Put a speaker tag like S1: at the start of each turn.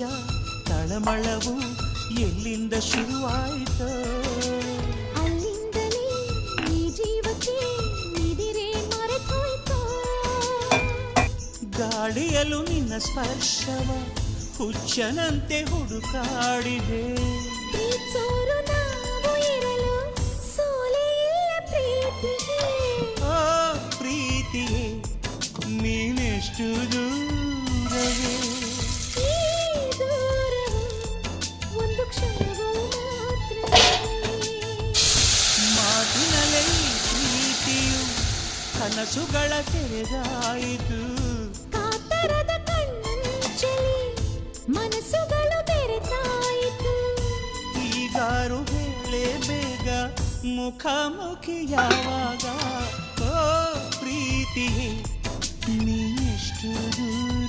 S1: ಪ್ರೀತಿಯ ತಳಮಳವು ಎಲ್ಲಿಂದ ಶುರುವಾಯಿತೋ
S2: ಅಲ್ಲಿಂದಲೇ ಈ ಜೀವಕ್ಕೆ ನಿದಿರೆ ಮರೆತೋಯ್ತೋ
S1: ಗಾಳಿಯಲು ನಿನ್ನ ಸ್ಪರ್ಶವ ಹುಚ್ಚನಂತೆ ಹುಡುಕಾಡಿದೆ
S2: ಪ್ರೀತ್ಸೋರು ನಾವು ಇರಲು ಸೋಲೆ ಇಲ್ಲ ಪ್ರೀತಿಗೆ
S1: ಓ ಪ್ರೀತಿಯೇ ನೀನೆಷ್ಟು ದೂರವೇ
S2: ಈ ದೂರವು ಒಂದು ಕ್ಷಣವೂ ಮಾತ್ರವೇ
S1: ಮಾತಿನಲ್ಲೇ ಪ್ರೀತಿಯು ಕನಸುಗಳ ತೆರೆದಾಯಿತು
S2: ಕಾತರದ ಕಣ್ಣಂಚಲಿ ಮನಸ್ಸುಗಳು ಬೆರೆತಾಯಿತು
S1: ಈಗಾರು ಹೇಳೆ ಬೇಗ ಮುಖಾಮುಖಿ ಯಾವಾಗ ಓ ಪ್ರೀತಿಯೇ ನೀಷ್ಟು ದೂರ